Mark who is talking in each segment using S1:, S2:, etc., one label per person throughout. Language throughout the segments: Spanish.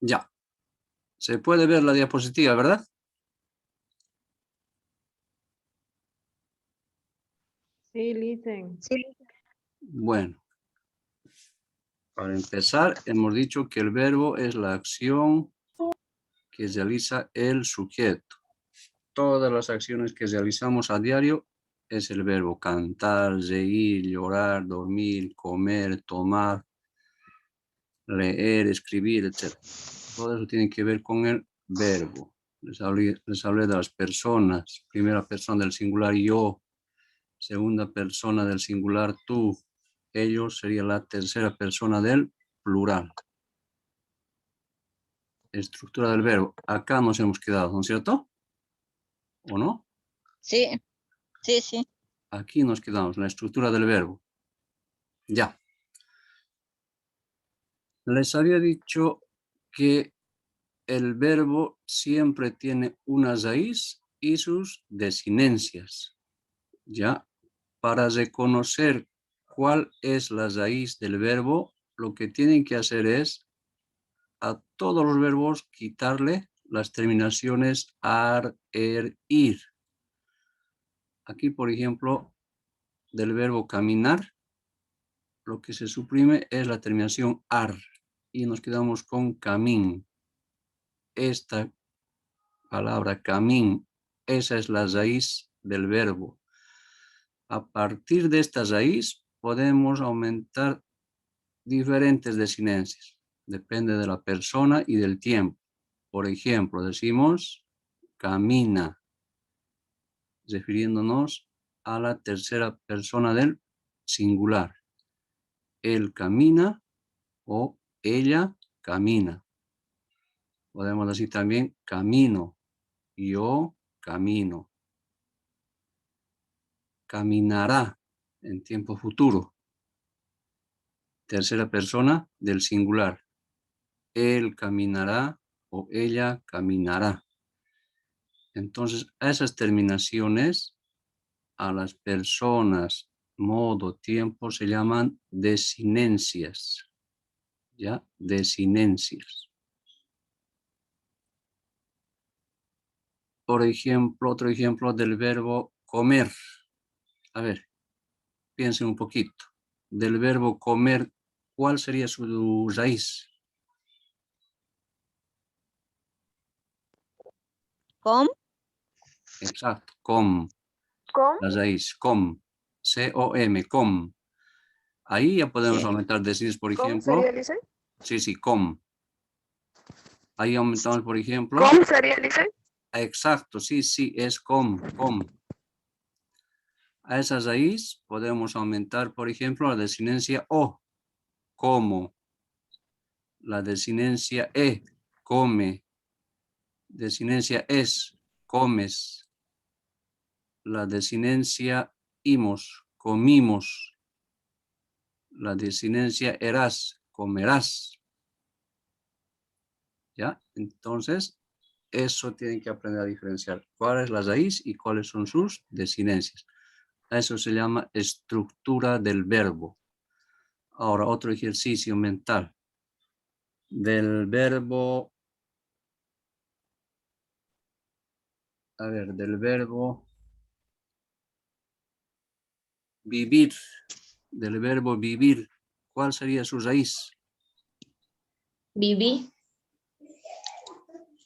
S1: Ya. Se puede ver la diapositiva, ¿verdad?
S2: Sí, listen.
S1: Bueno. Para empezar, hemos dicho que el verbo es la acción que realiza el sujeto. Todas las acciones que realizamos a diario es el verbo: cantar, reír, llorar, dormir, comer, tomar, leer, escribir, etc. Todo eso tiene que ver con el verbo. Les hablé de las personas. Primera persona del singular yo, segunda persona del singular tú. Ellos sería la tercera persona del plural. Estructura del verbo. Acá nos hemos quedado, ¿no es cierto? ¿O no?
S3: Sí, sí, sí.
S1: Aquí nos quedamos, la estructura del verbo. Ya. Les había dicho que el verbo siempre tiene una raíz y sus desinencias. Ya. Para reconocer cuál es la raíz del verbo, lo que tienen que hacer es a todos los verbos quitarle las terminaciones ar, ir. Aquí, por ejemplo, del verbo caminar, lo que se suprime es la terminación ar y nos quedamos con camín. Esta palabra camín, esa es la raíz del verbo. A partir de esta raíz podemos aumentar diferentes desinencias. Depende de la persona y del tiempo. Por ejemplo, decimos camina, refiriéndonos a la tercera persona del singular. Él camina o ella camina. Podemos decir también camino, yo camino. Caminará en tiempo futuro. Tercera persona del singular. Él caminará o ella caminará. Entonces, a esas terminaciones, a las personas, modo, tiempo, se llaman desinencias. ¿Ya? Desinencias. Por ejemplo, otro ejemplo del verbo comer. A ver, piensen un poquito. Del verbo comer, ¿cuál sería su raíz?
S3: ¿Com?
S1: Exacto, com.
S2: ¿Cómo?
S1: La raíz, com. C-O-M, com. Ahí ya podemos
S3: Sí.
S1: aumentar decir, por
S2: ¿Cómo
S1: ejemplo.
S2: sería, Lice?
S1: Sí, sí, com. Ahí aumentamos, por ejemplo.
S2: ¿Cómo sería, Lice?
S1: Exacto, sí, sí, es com. A esa raíz podemos aumentar, por ejemplo, la desinencia o, como. La desinencia e, come. Desinencia es, comes. La desinencia imos, comimos. La desinencia eras, comerás. ¿Ya? Entonces, eso tienen que aprender a diferenciar cuál es la raíz y cuáles son sus desinencias. Eso se llama estructura del verbo. Ahora, otro ejercicio mental. Del verbo, del verbo vivir. Del verbo vivir, ¿cuál sería su raíz?
S3: Viví.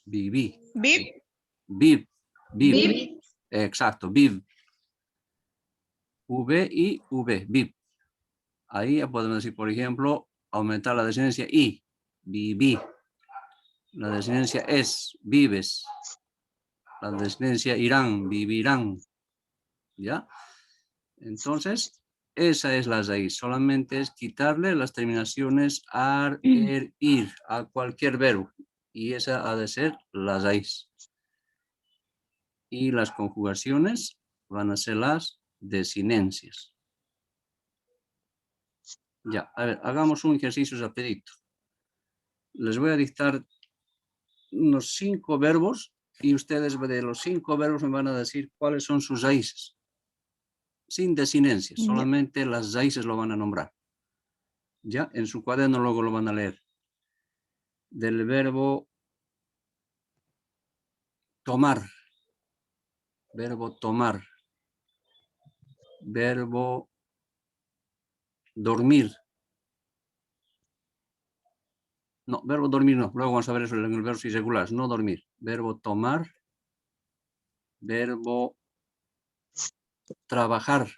S1: Viví.
S3: Viv.
S1: Viv.
S3: Viv.
S1: Exacto, viv. V y V, viv. Ahí ya podemos decir, por ejemplo, aumentar la desinencia y, viví. La desinencia es, vives. La desinencia irán, vivirán. ¿Ya? Entonces, esa es la raíz. Solamente es quitarle las terminaciones ar, ir a cualquier verbo. Y esa ha de ser la raíz. Y las conjugaciones van a ser las desinencias. Ya, a ver, hagamos un ejercicio rapidito. Les voy a dictar unos 5 verbos y ustedes de los 5 verbos me van a decir cuáles son sus raíces. Sin desinencias, solamente las raíces lo van a nombrar. Ya, en su cuaderno luego lo van a leer. del verbo tomar. Verbo tomar. Verbo dormir. No, verbo dormir no. Luego vamos a ver eso en el verbo irregular. No dormir. Verbo tomar. Verbo trabajar.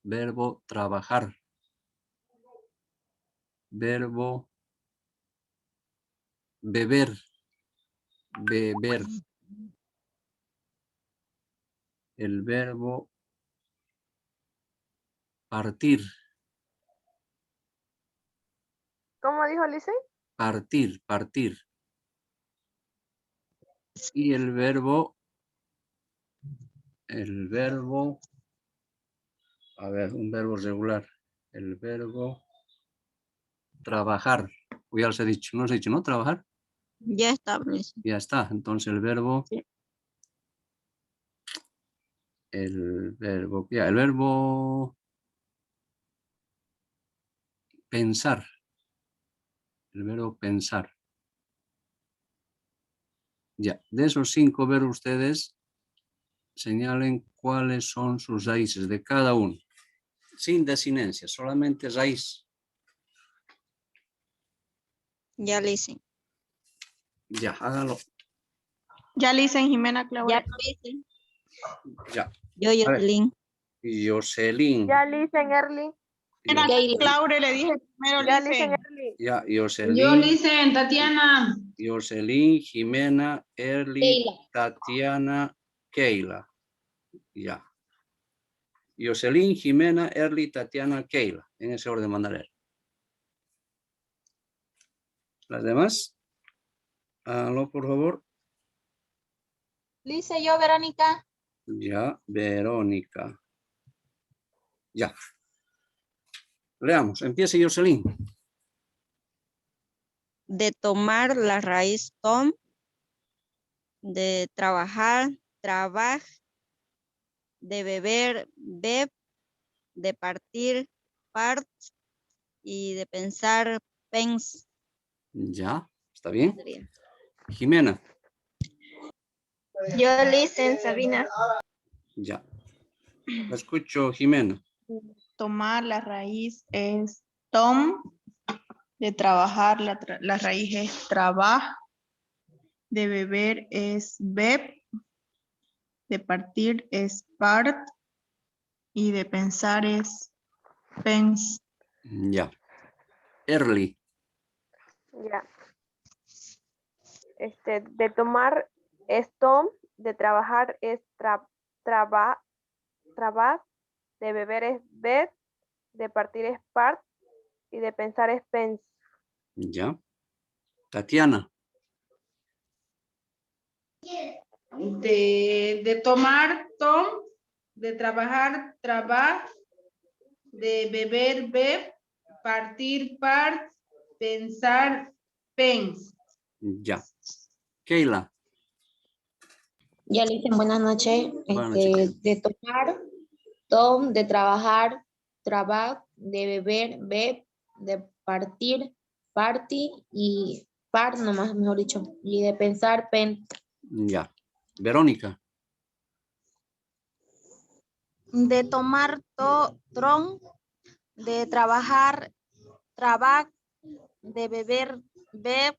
S1: Verbo trabajar. Verbo beber. Beber. El verbo partir.
S2: ¿Cómo dijo Licen?
S1: Partir, partir. Y el verbo, a ver, un verbo regular. El verbo trabajar. O ya os he dicho, ¿no os he dicho, no? Trabajar.
S3: Ya está, Luis.
S1: Ya está. Entonces el verbo,
S3: Sí.
S1: el verbo pensar. El verbo pensar. Ya, de esos 5 verbos ustedes señalen cuáles son sus raíces de cada uno. Sin desinencia, solamente raíz.
S3: Ya le hice.
S1: Ya, hágalo.
S2: Ya Licen, Jimena, Claudia.
S3: Ya lo hice.
S1: Ya.
S3: Yo,
S1: A ver.
S3: Jocelyn.
S1: Jocelyn.
S2: Ya Licen, Erly.
S1: Yo-
S2: Laura le dije primero ya Licen, Erly.
S1: Ya,
S4: Yo,
S1: Jocelyn.
S4: Licen, Tatiana.
S1: Jocelyn, Jimena, Erly,
S4: Keila.
S1: Tatiana, Keila. Ya. Jocelyn, Jimena, Erly, Tatiana, Keila. En ese orden mandaré. ¿Las demás? Háganlo, por favor.
S3: Lice, yo, Verónica.
S1: Ya, Verónica. Ya. Leamos. Empiece Jocelyn.
S3: De tomar la raíz tom. De trabajar, trabaj. De beber, beb. De partir, part. Y de pensar, pens.
S1: Ya. ¿Está bien? Jimena.
S2: Yo Licen, Sabina.
S1: Ya. La escucho, Jimena.
S5: Tomar la raíz es tom, de trabajar la raíz es trabaj, de beber es beb, de partir es part y de pensar es pens.
S1: Ya. Erly.
S2: Ya. De tomar es tom, de trabajar es trabajar, de beber es bed, de partir es part y de pensar es pens.
S1: Ya. Tatiana.
S4: De tomar, tom. De trabajar, trabaj. De beber, beb. Partir, part. Pensar, pens.
S1: Ya. Keila.
S6: Ya le dicen buenas noches.
S1: Buenas noches.
S6: De tomar, tom, de trabajar, trabajo, de beber, beb, de partir, party y par nomás, mejor dicho, y de pensar, pen.
S1: Ya. Verónica.
S3: De tomar tron, de trabajar, trabajo, de beber, beb,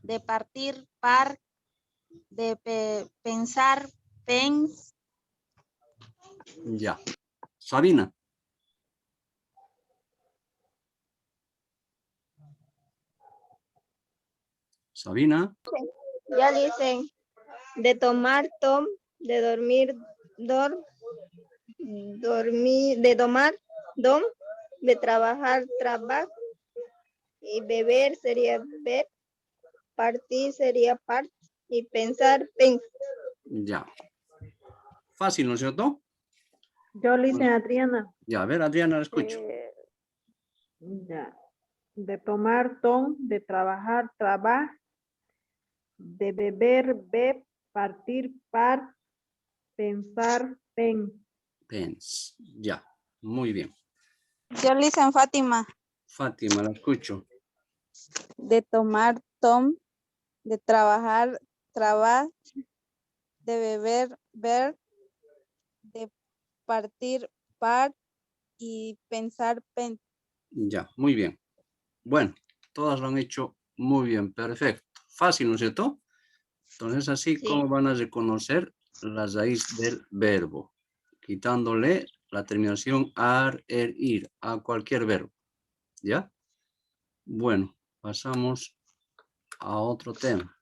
S3: de partir, par, de pensar, pens.
S1: Ya. Sabina. Sabina.
S2: Ya Licen. De tomar tom, de dormir dormir, de tomar dom, de trabajar trabajo y beber sería beb, partir sería part y pensar pens.
S1: Ya. Fácil, ¿no es cierto?
S7: Yo Licen, Adriana.
S1: Ya, a ver, Adriana, la escucho.
S7: Ya. De tomar ton, de trabajar, trabaja, de beber, beb, partir, par, pensar, pen.
S1: Pens. Ya. Muy bien.
S3: Yo Licen, Fátima.
S1: Fátima, la escucho.
S8: de tomar, tom, de trabajar, traba, de beber, ver, de partir, part y pensar, pen.
S1: Ya, muy bien. Bueno, todas lo han hecho muy bien, perfecto. Fácil, ¿no es cierto? Entonces, así como van a reconocer la raíz del verbo, quitándole la terminación ar, ir, a cualquier verbo. ¿Ya? Bueno, pasamos a otro tema.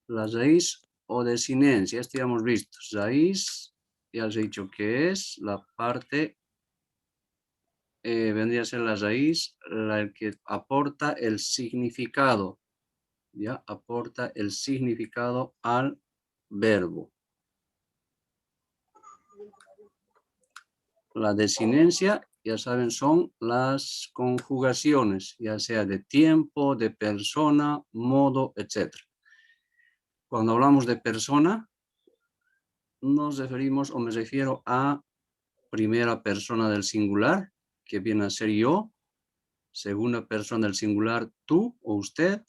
S1: La raíz o desinencia, esto ya hemos visto. Raíz, ya os he dicho que es la parte, vendría a ser la raíz, la que aporta el significado. Ya aporta el significado al verbo. La desinencia, ya saben, son las conjugaciones, ya sea de tiempo, de persona, modo, etc. Cuando hablamos de persona, nos referimos o me refiero a primera persona del singular, que viene a ser yo, segunda persona del singular, tú o usted,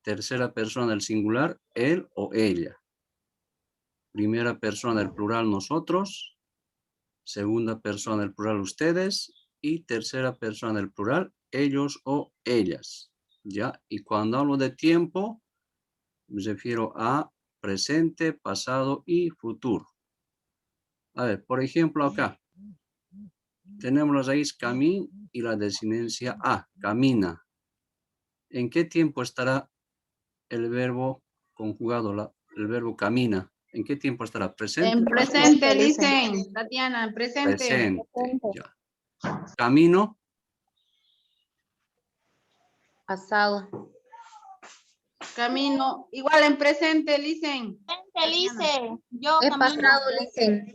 S1: tercera persona del singular, él o ella, primera persona del plural, nosotros, segunda persona del plural, ustedes, y tercera persona del plural, ellos o ellas. ¿Ya? Y cuando hablo de tiempo, me refiero a presente, pasado y futuro. A ver, por ejemplo, acá tenemos la raíz camin y la desinencia a, camina. ¿En qué tiempo estará el verbo conjugado, el verbo camina? ¿En qué tiempo estará? ¿Presente?
S4: En presente, dicen. Tatiana, en presente.
S1: Presente, ya. Camino.
S6: Pasado.
S4: Camino. Igual en presente, dicen.
S3: Lice, yo
S6: Es
S3: camino.
S6: pasado, dicen.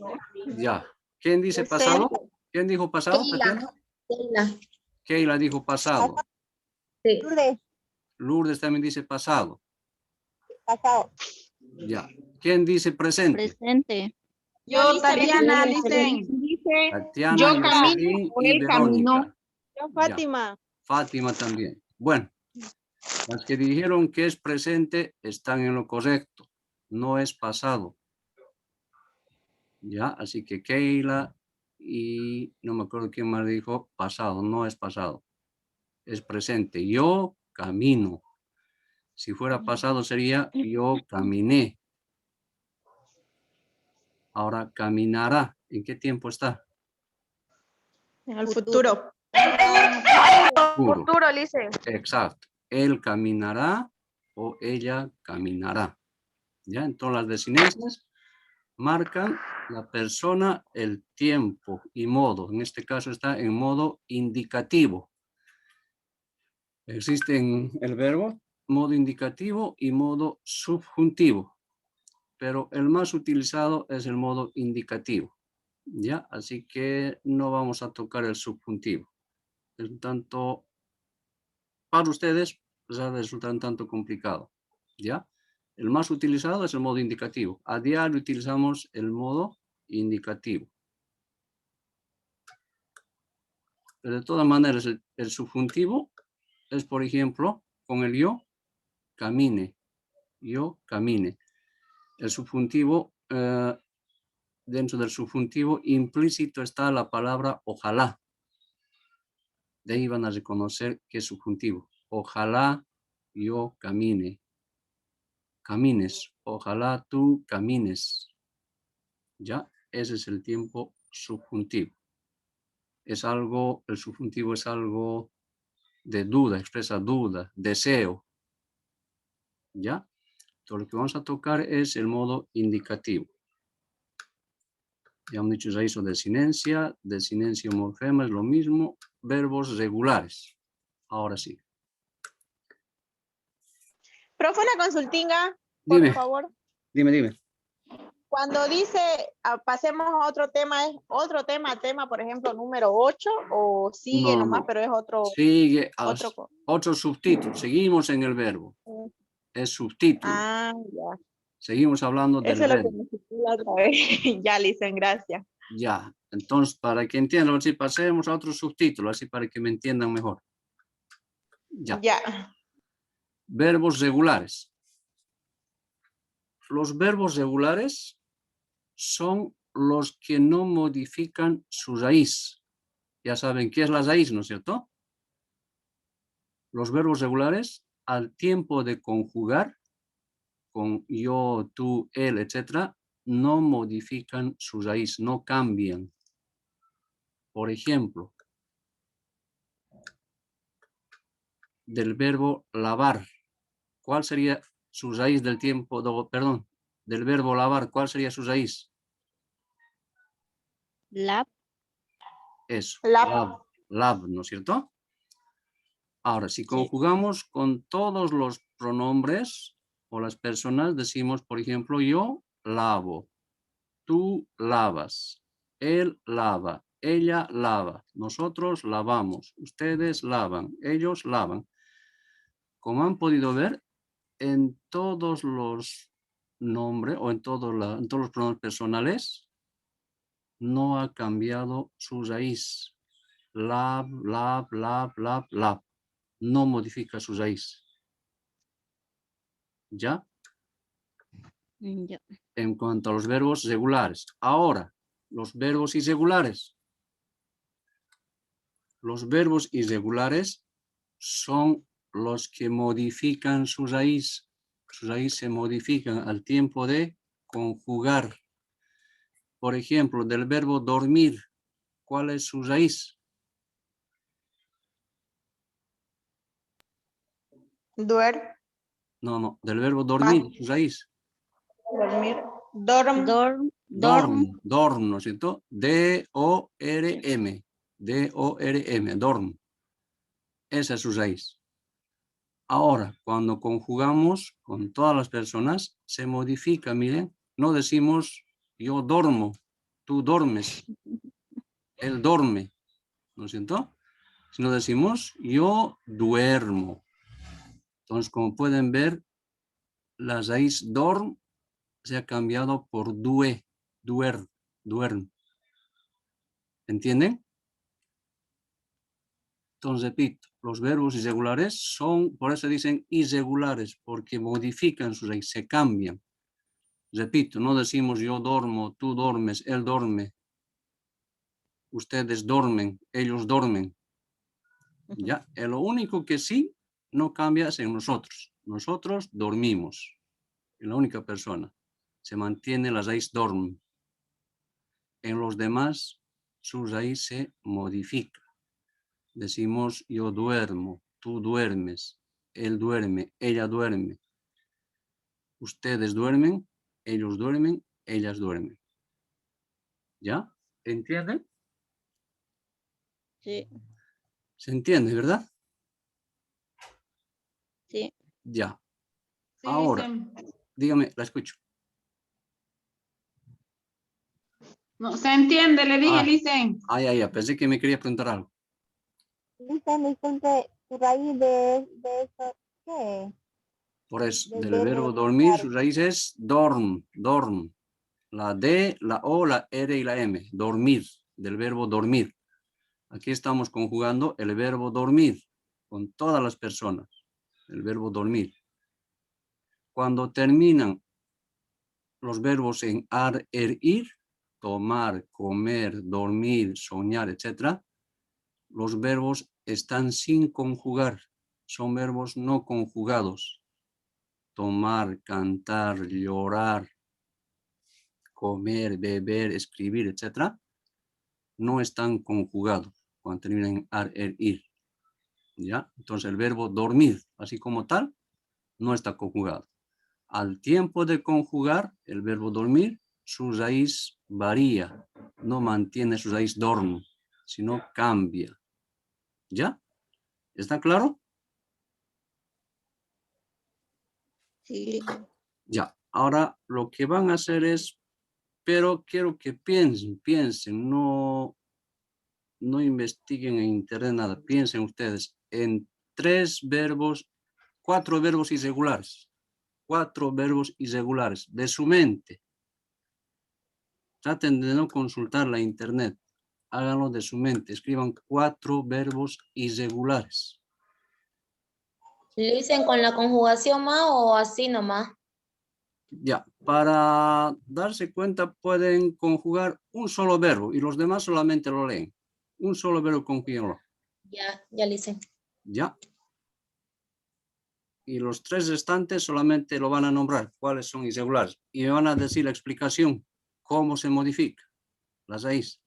S1: Ya. ¿Quién dice pasado? ¿Quién dijo pasado, Tatiana?
S6: Keila.
S1: Keila dijo pasado.
S6: Sí.
S1: Lourdes también dice pasado.
S8: Pasado.
S1: Ya. ¿Quién dice presente?
S8: Presente.
S4: Yo, Tatiana, dicen.
S1: Tatiana,
S5: yo
S1: Jocelyn
S5: camino o
S1: y
S5: él
S1: Verónica.
S5: caminó.
S8: Yo, Fátima.
S1: Fátima también. Bueno, las que dijeron que es presente están en lo correcto. No es pasado. Ya, así que Keila y no me acuerdo quién más dijo pasado. No es pasado. Es presente. Yo camino. Si fuera pasado sería yo caminé. Ahora caminará. ¿En qué tiempo está?
S5: En el futuro.
S2: Futuro, Lice.
S1: Exacto. Él caminará o ella caminará. ¿Ya? Entonces las desinencias marcan la persona, el tiempo y modo. En este caso está en modo indicativo. Existe en el verbo modo indicativo y modo subjuntivo, pero el más utilizado es el modo indicativo. ¿Ya? Así que no vamos a tocar el subjuntivo. Es un tanto, para ustedes, resulta un tanto complicado. ¿Ya? El más utilizado es el modo indicativo. A diario utilizamos el modo indicativo. Pero de todas maneras, el subjuntivo es, por ejemplo, con el yo, camine. Yo camine. El subjuntivo, dentro del subjuntivo implícito está la palabra ojalá. De ahí van a reconocer que es subjuntivo. Ojalá yo camine. Camines. Ojalá tú camines. ¿Ya? Ese es el tiempo subjuntivo. Es algo, el subjuntivo es algo de duda, expresa duda, deseo. ¿Ya? Entonces lo que vamos a tocar es el modo indicativo. Ya hemos dicho raíz o desinencia o morfema es lo mismo, verbos regulares. Ahora sí.
S5: Profe, una consultinga,
S1: Dime.
S5: por favor.
S1: Dime.
S5: Cuando dice pasemos a otro tema, ¿es otro tema, por ejemplo, número 8 o sigue nomás,
S1: No.
S5: pero es otro?
S1: Sigue
S5: Otro
S1: subtítulo. Seguimos en el verbo. Es subtítulo.
S5: Ah, ya.
S1: Seguimos hablando del
S5: Eso es lo que
S1: verbo.
S5: me explicó la otra vez. Ya, Licen, gracias.
S1: Ya. Entonces, para que entiendan, así pasemos a otro subtítulo, así para que me entiendan mejor. Ya.
S5: Ya.
S1: Verbos regulares. Los verbos regulares son los que no modifican su raíz. Ya saben qué es la raíz, ¿no es cierto? Los verbos regulares, al tiempo de conjugar, con yo, tú, él, etc., no modifican su raíz, no cambian. Por ejemplo, del verbo lavar, ¿cuál sería su raíz del tiempo, perdón, del verbo lavar, ¿cuál sería su raíz?
S8: Lab.
S1: Eso,
S5: Lab.
S1: lab, ¿no es cierto? Ahora, si conjugamos con todos los pronombres o las personas, decimos, por ejemplo, yo lavo, tú lavas, él lava, ella lava, nosotros lavamos, ustedes lavan, ellos lavan. Como han podido ver, en todos los nombres o en todos los pronombres personales, no ha cambiado su raíz. Lab, lab, lab, lab, lab. No modifica su raíz. ¿Ya?
S8: Ya.
S1: En cuanto a los verbos regulares. Ahora, los verbos irregulares. Los verbos irregulares son los que modifican su raíz. Su raíz se modifica al tiempo de conjugar. Por ejemplo, del verbo dormir, ¿cuál es su raíz? No, del verbo dormir, su raíz.
S5: Dormir. Dorm.
S1: Dorm, ¿no es cierto? D-O-R-M. D-O-R-M, dorm. Esa es su raíz. Ahora, cuando conjugamos con todas las personas, se modifica, miren. No decimos yo dormo, tú dormes, él duerme, ¿no es cierto? Sino decimos yo duermo. Entonces, como pueden ver, la raíz dorm se ha cambiado por due, duerm. ¿Entienden? Entonces, repito, los verbos irregulares son, por eso dicen irregulares, porque modifican su raíz, se cambian. Repito, no decimos yo duermo, tú duermes, él duerme, ustedes duermen, ellos duermen. Ya, lo único que sí no cambia es en nosotros. Nosotros dormimos, en la única persona. Se mantiene la raíz dorm. En los demás, su raíz se modifica. Decimos yo duermo, tú duermes, él duerme, ella duerme. Ustedes duermen, ellos duermen, ellas duermen. ¿Ya? ¿Entienden?
S8: Sí.
S1: ¿Se entiende, verdad?
S8: Sí.
S1: Ya.
S4: Sí,
S1: Ahora,
S4: Licen.
S1: dígame, la escucho.
S4: No, se entiende, le dije,
S1: Ah.
S4: Licen.
S1: Ya, pensé que me quería preguntar algo.
S8: Disculpe, ¿su raíz de eso qué?
S1: Por eso,
S8: Del
S1: del
S8: verbo
S1: verbo dormir,
S8: dormir.
S1: su raíz es dorm. La D, la O, la R y la M. Dormir, del verbo dormir. Aquí estamos conjugando el verbo dormir con todas las personas. El verbo dormir. Cuando terminan los verbos en ar, ir, tomar, comer, dormir, soñar, etc., los verbos están sin conjugar. Son verbos no conjugados. Tomar, cantar, llorar, comer, beber, escribir, etc., no están conjugados cuando terminan en ar, ir. ¿Ya? Entonces el verbo dormir, así como tal, no está conjugado. Al tiempo de conjugar el verbo dormir, su raíz varía, no mantiene su raíz dorm, sino cambia. ¿Ya? ¿Está claro?
S8: Sí.
S1: Ya. Ahora lo que van a hacer es, pero quiero que piensen, no investiguen en internet nada, piensen ustedes en 4 verbos irregulares. 4 verbos irregulares de su mente. Traten de no consultar la internet. háganlo de su mente. Escriban 4 verbos irregulares.
S6: ¿Lo dicen con la conjugación más o así nomás?
S1: Ya, para darse cuenta pueden conjugar un solo verbo y los demás solamente lo leen. Un solo verbo conjúguenlo.
S6: Ya lo hice.
S1: Ya. Y los 3 restantes solamente lo van a nombrar, cuáles son irregulares. Y me van a decir la explicación, cómo se modifica. Las raíces.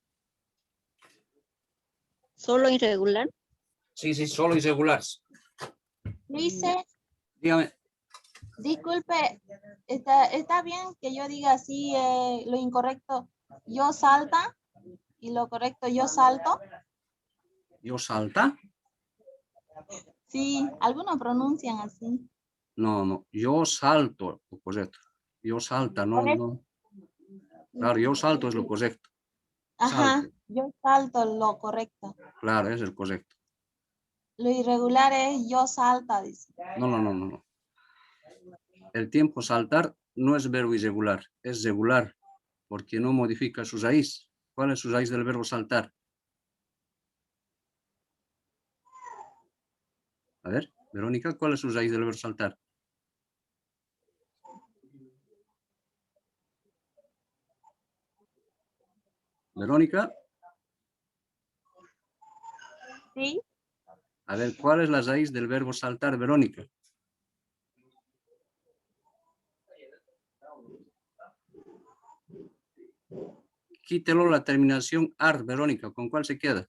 S8: Solo irregular.
S1: Sí, solo irregulares.
S3: Lo hice.
S1: Dígame.
S3: Disculpe, está bien que yo diga así lo incorrecto, yo salta, y lo correcto, yo salto.
S1: ¿Yo salta?
S3: Sí, algunos pronuncian así.
S1: No, yo salto, lo correcto. Yo salta, no. Claro, yo salto es lo correcto.
S3: Ajá,
S1: Salto.
S3: yo salto lo correcto.
S1: Claro, es el correcto.
S3: Lo irregular es yo salta, dice.
S1: No. El tiempo saltar no es verbo irregular, es regular, porque no modifica su raíz. ¿Cuál es su raíz del verbo saltar? A ver, Verónica, ¿cuál es su raíz del verbo saltar? Verónica,
S3: Sí,
S1: a ver, ¿cuál es la raíz del verbo saltar, Verónica? Quítelo la terminación ar, Verónica, ¿con cuál se queda?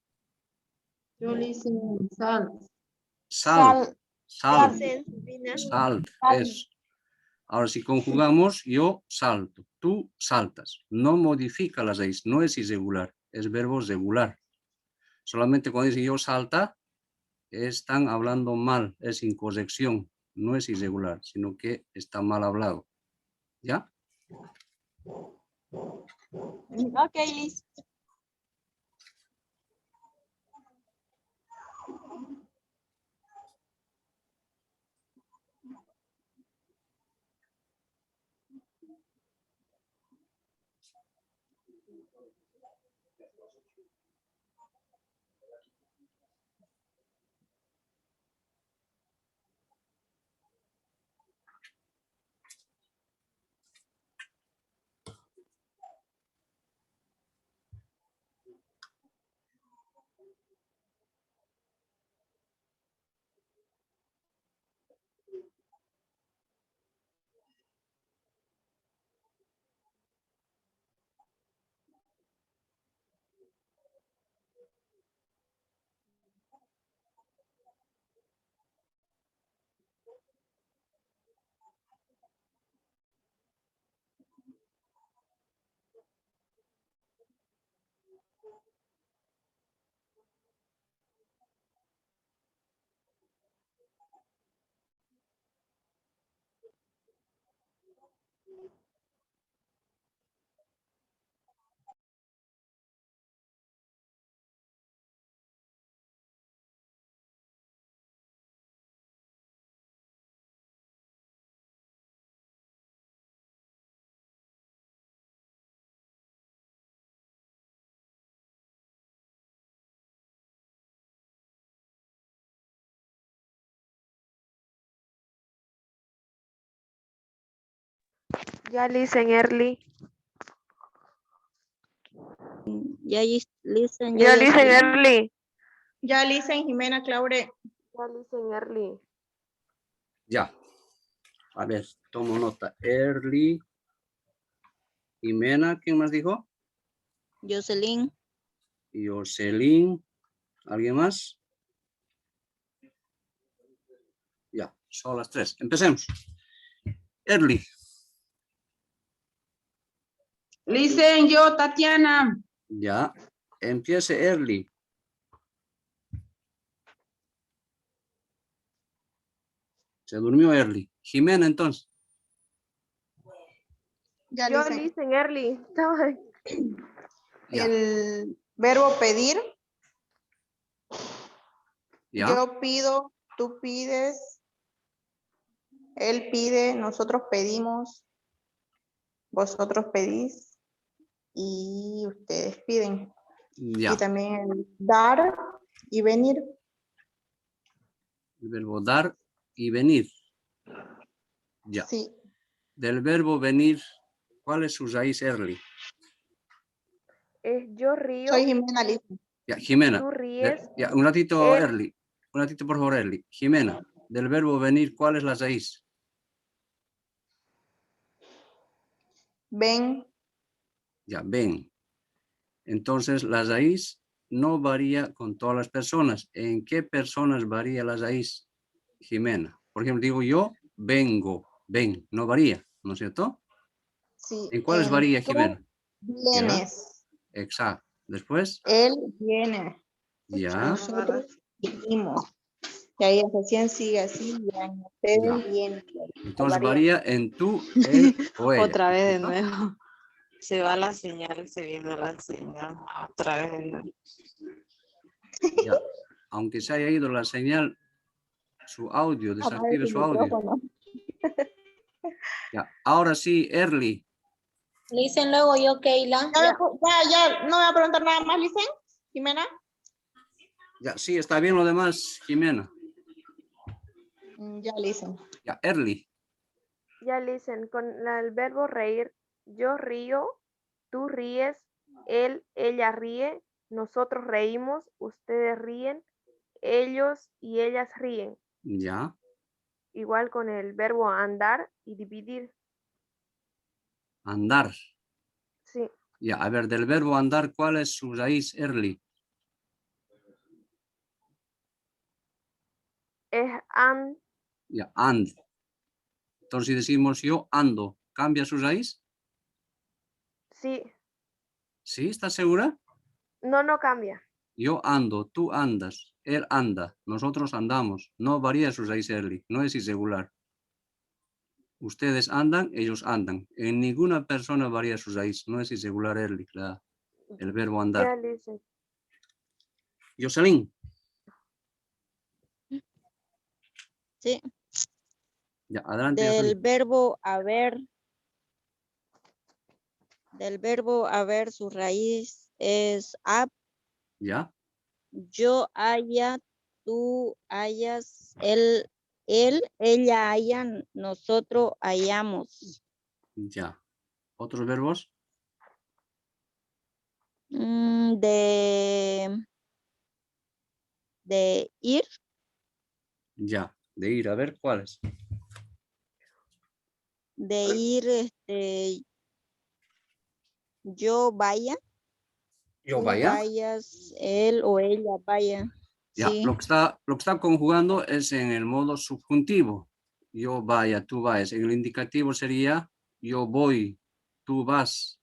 S4: Yo le hice sal.
S1: Sal,
S2: Sal, Sabrina.
S1: sal, eso. Ahora, si conjugamos, yo salto, tú saltas. No modifica la raíz, no es irregular, es verbo regular. Solamente cuando dicen yo salta, están hablando mal, es incorrección, no es irregular, sino que está mal hablado. ¿Ya?
S3: ok, Liz.
S2: Ya listen, Early.
S8: Ya listen,
S2: Ya
S8: yo
S2: listen,
S8: Jocelyn.
S2: Early.
S5: Ya listen, Jimena Claure.
S2: Ya listen, Early.
S1: Ya. A ver, tomo nota. Early. Jimena, ¿quién más dijo?
S8: Jocelyn.
S1: Jocelyn. ¿Alguien más? Ya, son las 3. Empecemos. Early.
S4: Listen, yo, Tatiana.
S1: Ya. Empiece Early. Se durmió Early. Jimena, entonces.
S5: Ya
S2: Yo
S5: listen.
S2: listen, Early. Estaba-
S1: Ya.
S5: El verbo pedir.
S1: Ya.
S5: Yo pido, tú pides, él pide, nosotros pedimos, vosotros pedís y ustedes piden.
S1: Ya.
S5: Y también el dar y venir.
S1: El verbo dar y venir. Ya.
S5: Sí.
S1: Del verbo venir, ¿cuál es su raíz, Erly?
S2: Es yo río,
S5: Soy Jimena, listen.
S1: Ya, Jimena.
S2: tú ríes,
S1: Ya, un ratito,
S2: él-
S1: Erly. Un ratito, por favor, Erly. Jimena, del verbo venir, ¿cuál es la raíz?
S5: Ven.
S1: Ya, ven. Entonces, la raíz no varía con todas las personas. ¿En qué personas varía la raíz, Jimena? Por ejemplo, digo yo, vengo, ven, no varía, ¿no es cierto?
S5: Sí.
S1: ¿En cuáles varía,
S5: Tú
S1: Jimena?
S5: vienes.
S1: Exacto. Después,
S5: Él viene.
S1: ya,
S5: Nosotros vinimos. Y ahí recién sigue así. Ya, ustedes
S1: ya.
S5: vienen.
S1: Entonces varía en tú, él o ella.
S9: Otra vez de
S1: ¿no?
S9: nuevo. Se va la señal, se viene la señal. Otra vez de nuevo.
S1: Ya. Aunque se haya ido la señal, su audio,
S5: Apague
S1: desactive
S5: su
S1: su audio.
S5: micrófono.
S1: Ya. Ahora sí, Erly.
S6: Listen luego yo, Keila.
S5: Ya, no me va a preguntar nada más, Licen, Jimena.
S1: Ya, sí, está bien lo demás, Jimena.
S5: Ya, Licen.
S1: Ya, Erly.
S2: ya listen, con el verbo reír, yo río, tú ríes, él, ella ríe, nosotros reímos, ustedes ríen, ellos y ellas ríen.
S1: Ya.
S2: Igual con el verbo andar y dividir.
S1: Andar.
S2: Sí,
S1: Ya, a ver, del verbo andar, ¿cuál es su raíz, Erly?
S2: es and,
S1: Ya, and. Entonces, si decimos yo ando, ¿cambia su raíz?
S2: sí,
S1: ¿Sí? ¿Estás segura?
S2: no cambia.
S1: Yo ando, tú andas, él anda, nosotros andamos. No varía su raíz, Erly. No es irregular. Ustedes andan, ellos andan. En ninguna persona varía su raíz. No es irregular, Erly, el verbo andar.
S2: Ya listen.
S1: Jocelyn.
S8: Sí.
S1: Ya, adelante,
S8: Del
S1: Jocelyn.
S8: verbo haber, su raíz es ab,
S1: Ya,
S8: yo haya, tú hayas, él, ella hayan, nosotros hayamos.
S1: ya. ¿Otros verbos?
S8: De ir,
S1: Ya, de ir. A ver, ¿cuáles?
S8: yo vaya,
S1: Yo
S8: tú
S1: vaya.
S8: vayas, él o ella vaya.
S1: Ya,
S8: Sí,
S1: lo que está conjugando es en el modo subjuntivo. Yo vaya, tú vayas. En el indicativo sería yo voy, tú vas.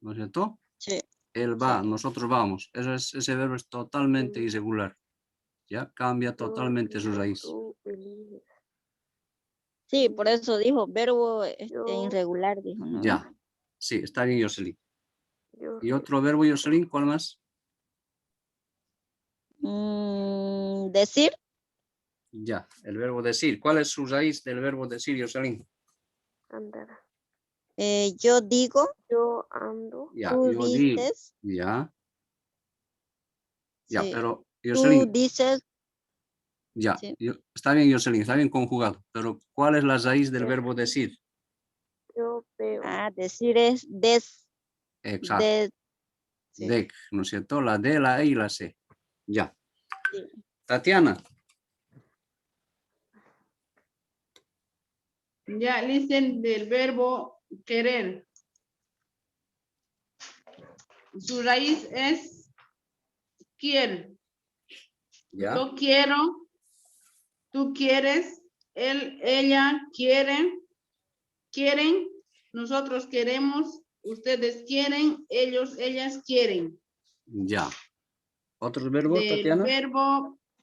S1: ¿No es cierto?
S8: sí.
S1: Él va, nosotros vamos. Ese verbo es totalmente
S2: Mm.
S1: irregular. Ya cambia
S2: Yo
S1: totalmente su
S2: río,
S1: raíz.
S2: tú eliges.
S8: Sí, por eso dijo verbo
S2: Yo,
S8: irregular, dijo, ¿no?
S1: Ya, sí, está bien, Jocelyn.
S2: yo
S1: ¿Y
S2: río.
S1: otro verbo, Jocelyn? ¿Cuál más?
S8: Decir,
S1: Ya, el verbo decir. ¿Cuál es su raíz del verbo decir, Jocelyn?
S2: Andar.
S8: yo digo,
S2: Yo ando.
S1: Ya,
S8: tú
S1: yo digo.
S8: dices,
S1: Ya, ya,
S8: sí,
S1: pero
S8: tú
S1: Jocelyn,
S8: dices,
S1: ya,
S8: sí.
S1: está bien, Jocelyn, está bien conjugado. Pero ¿cuál es la raíz del
S2: Ya.
S1: verbo decir?
S2: Yo veo.
S8: Decir es
S1: Exacto.
S8: sí,
S1: Dec, ¿no es cierto? La D, la E y la C. Ya.
S8: sí.
S1: Tatiana.
S4: Ya, listen del verbo querer. Su raíz es quiero.
S1: Ya.
S4: Yo quiero, tú quieres, él, ella quieren, nosotros queremos, ustedes quieren, ellos, ellas quieren.
S1: Ya. ¿Otros verbos, Tatiana?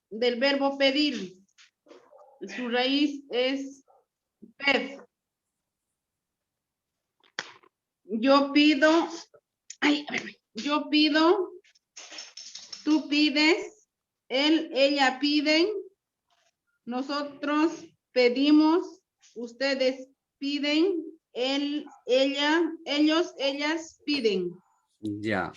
S4: Del verbo pedir. Su raíz es ped. Yo pido, yo pido, tú pides, él, ella piden, nosotros pedimos, ustedes piden, él, ella, ellos, ellas piden.
S1: Ya.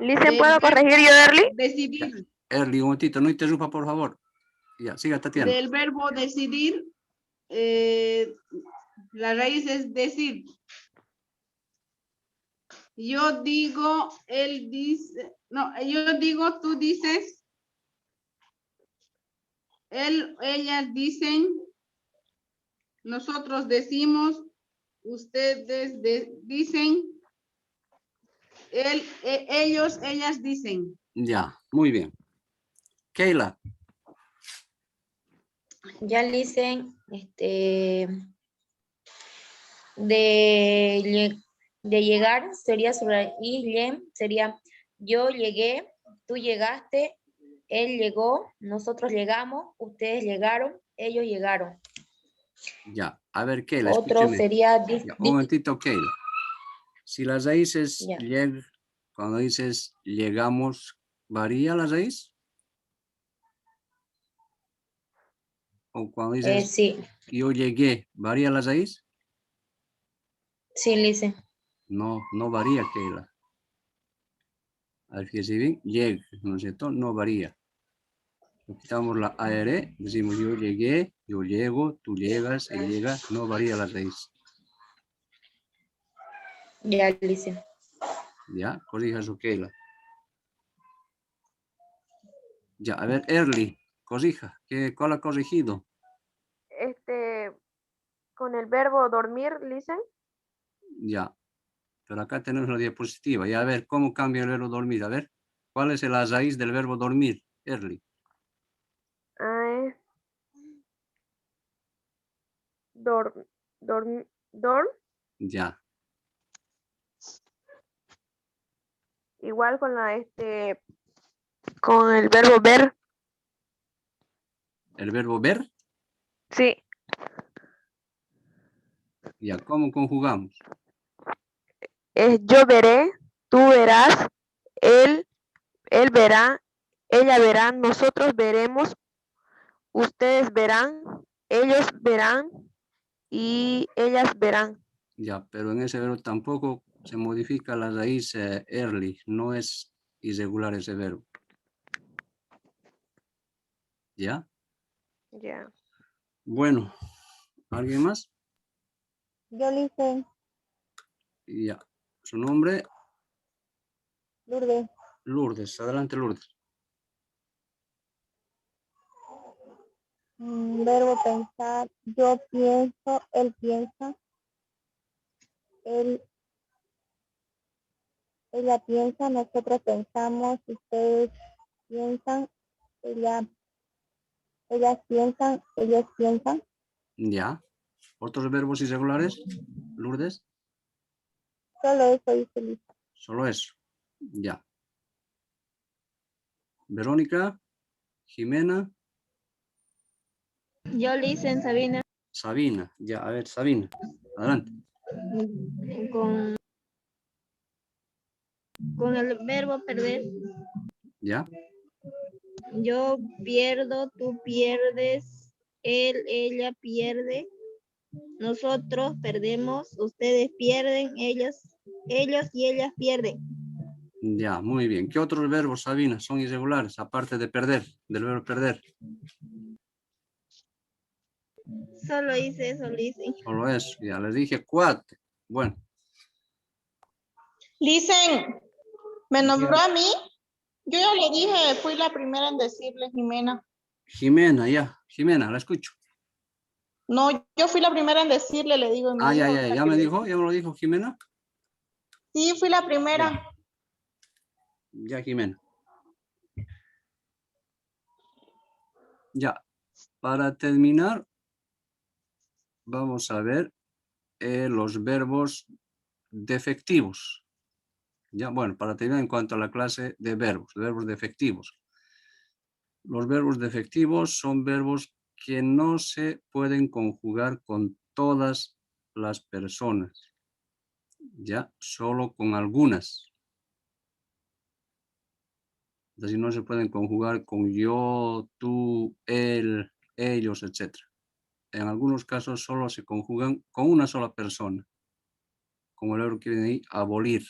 S2: Listen,
S4: del
S2: ¿puedo
S4: verbo
S2: corregir yo, Erly?
S4: decidir.
S1: Erly, un momentito, no interrumpa, por favor. Ya, siga, Tatiana.
S4: Del verbo decidir, la raíz es decir. Yo digo, él dice, no, yo digo, tú dices, él, ellas dicen, nosotros decimos, ustedes dicen, él, ellos, ellas dicen.
S1: Ya, muy bien. Keila.
S6: Ya dicen, de llegar sería sobre isle, sería yo llegué, tú llegaste, él llegó, nosotros llegamos, ustedes llegaron, ellos llegaron.
S1: Ya, a ver, Keila,
S6: Otro
S1: escúcheme.
S6: sería
S1: Ya, un momentito, Keila. Si la raíz es
S6: Ya.
S1: cuando dices llegamos, ¿varía la raíz? O cuando dices
S6: sí,
S1: yo llegué, ¿varía la raíz?
S6: sí, Lice.
S1: No, no varía, Keila. A ver, fíjese bien, lleg, ¿no es cierto? No varía. Quitamos la AR, decimos yo llegué, yo llego, tú llegas, él llega, no varía la raíz.
S6: Ya, Lice.
S1: Ya, corrija su Keila. Ya, a ver, Erly, corrija. ¿Cuál ha corregido?
S2: Con el verbo dormir, listen.
S1: Ya, pero acá tenemos la diapositiva. Ya, a ver, ¿cómo cambia el verbo dormir? A ver, ¿cuál es la raíz del verbo dormir, Erly?
S2: Es dorm.
S1: Ya,
S2: Igual con con el verbo ver.
S1: el verbo ver,
S2: Sí.
S1: ya, ¿cómo conjugamos?
S2: Es yo veré, tú verás, él verá, ella verá, nosotros veremos, ustedes verán, ellos verán y ellas verán.
S1: Ya, pero en ese verbo tampoco se modifica la raíz early, no es irregular ese verbo. ¿Ya?
S2: Ya.
S1: Bueno, ¿alguien más?
S5: Yo listen,
S1: Ya, su nombre,
S5: Lourdes.
S1: Lourdes. Adelante, Lourdes.
S5: Verbo pensar, yo pienso, él piensa, ella piensa, nosotros pensamos, ustedes piensan, ellas piensan, ellos piensan.
S1: Ya. ¿Otros verbos irregulares, Lourdes?
S5: Solo eso dice Lisa.
S1: Solo eso. Ya. Verónica, Jimena,
S3: Yo listen, Sabina.
S1: Sabina. Ya, a ver, Sabina. Adelante.
S3: Con el verbo perder.
S1: Ya.
S3: Yo pierdo, tú pierdes, él, ella pierde, nosotros perdemos, ustedes pierden, ellos y ellas pierden.
S1: Ya, muy bien. ¿Qué otros verbos, Sabina, son irregulares, aparte de perder, del verbo perder?
S3: Solo hice eso, Lizzy.
S1: Solo eso. Ya les dije 4. Bueno.
S5: Listen, ¿me nombró a mí? Yo ya le dije, fui la primera en decirle, Jimena.
S1: Jimena, ya. Jimena, la escucho.
S5: No, yo fui la primera en decirle, le digo.
S1: Ah, ya me dijo, ya me lo dijo Jimena.
S5: Sí, fui la primera.
S1: Ya, Jimena. Ya, para terminar, vamos a ver los verbos defectivos. Ya, bueno, para terminar en cuanto a la clase de verbos defectivos. Los verbos defectivos son verbos que no se pueden conjugar con todas las personas, ya, solo con algunas. Es decir, no se pueden conjugar con yo, tú, él, ellos, etc. En algunos casos solo se conjugan con una sola persona, como el verbo que viene ahí, abolir.